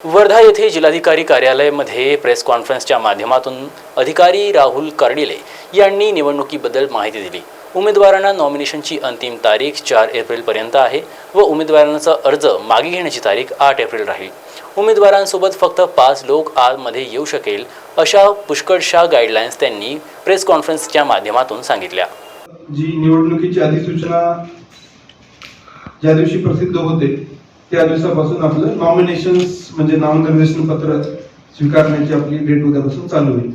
वर्धा येथे जिल्हाधिकारी कार्यालयामध्ये प्रेस कॉन्फरन्सच्या माध्यमातून अधिकारी राहुल कर्डिले यांनी निवडणुकीबद्दल माहिती दिली। उमेदवारांना नॉमिनेशनची अंतिम तारीख 4 एप्रिलपर्यंत आहे व उमेदवारांचा अर्ज मागे घेण्याची तारीख 8 एप्रिल राहील। उमेदवारांसोबत फक्त 5 लोक आतमध्ये येऊ शकेल अशा पुष्कळशा गाईडलाईन्स त्यांनी प्रेस कॉन्फरन्सच्या माध्यमातून सांगितल्या। जी निवडणुकीची अधिसूचना ज्या दिवशी प्रसिद्ध होते त्या दिवसापासून आपलं नॉमिनेशन्स म्हणजे नामनिर्देशन पत्र स्वीकारण्याची आपली डेट उद्यापासून चालू होईल।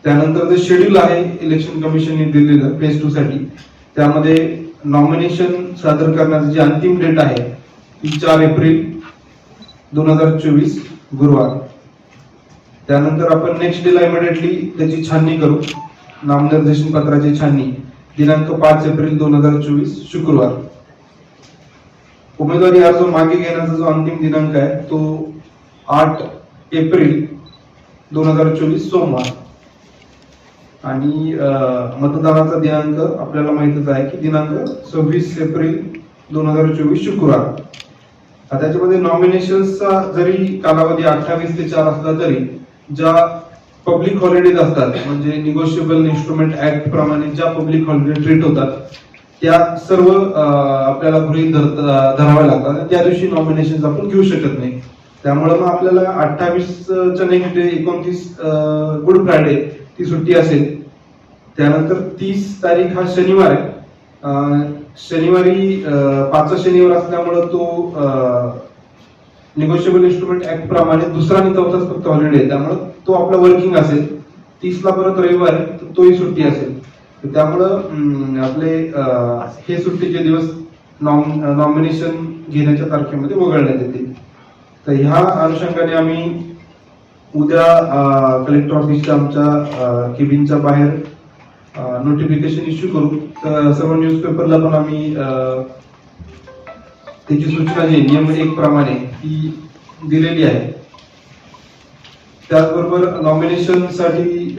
त्यानंतर जे शेड्यूल आहे इलेक्शन कमिशनने दिलेलं फेज 2 साठी त्यामध्ये नॉमिनेशन सादर करण्याची जी अंतिम डेट आहे ती 4 एप्रिल 2024 गुरुवार। त्यानंतर आपण नेक्स्ट डेला इमिडिएटली त्याची छाननी करू। नामनिर्देशन पत्राची छाननी दिनांक 5 एप्रिल 2024 शुक्रवार। उमेदवारी अर्ज मागे घेण्याचा जो अंतिम दिनांक आहे तो 8 एप्रिल 2024 सोमवार आणि मतदानाचा दिनांक आपल्याला माहितच आहे की दिनांक 26 एप्रिल 2024 शुक्रवार। त्याच्यामध्ये नॉमिनेशन्सचा जरी कालावधी 28 ते 4 असला तरी ज्या पब्लिक हॉलिडेज असतात म्हणजे निगोशिएबल इन्स्ट्रुमेंट ऍक्ट प्रमाणे ज्या पब्लिक हॉलिडे ट्रीट होतात त्या सर्व आपल्याला गृहीत धराव्या लागतात। त्या दिवशी नॉमिनेशन आपण घेऊ शकत नाही। त्यामुळे मग आपल्याला 28च्या नेक्स्ट 29 गुड फ्रायडे ती सुट्टी असेल। त्यानंतर 30 तारीख हा शनिवार आहे। शनिवारी 5 शनिवार असल्यामुळे तो निगोशिएबल इन्स्ट्रुमेंट ऍक्ट प्रमाणे दुसरा आणि चौथाच फक्त हॉलिडे आहे। त्यामुळे तो आपला वर्किंग असेल। 30 ला परत रविवार आहे तोही सुट्टी असेल। त्यामुळं आपले हे सुट्टीचे दिवस नॉमिनेशन घेण्याच्या तारखेमध्ये वगळण्यात येतील। तर ह्या अनुषंगाने आम्ही उद्या कलेक्टर ऑफिसच्या आमच्या केबिनच्या बाहेर नोटिफिकेशन इश्यू करू। तर सर्व न्यूजपेपरला पण आम्ही त्याची सूचना जी नियम 1 प्रमाणे ती दिलेली आहे। त्याचबरोबर नॉमिनेशन साठी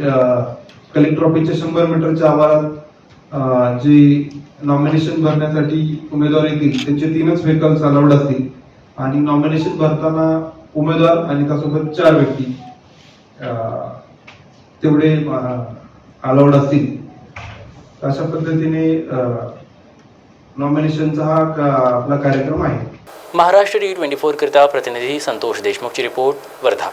कलेक्टर ऑफिसच्या 100 मीटरच्या आवारात जे नॉमिनेशन भरण्यासाठी उमेदवार येतील त्यांचे 3च व्हेकल्स अलाउड असतील आणि नॉमिनेशन भरताना उमेदवार आणि त्यासोबत 4 व्यक्ती तेवढे अलाउड असतील। अशा पद्धतीने नॉमिनेशनचा हा आपला कार्यक्रम आहे। महाराष्ट्र T24 करिता प्रतिनिधी संतोष देशमुखची रिपोर्ट, वर्धा।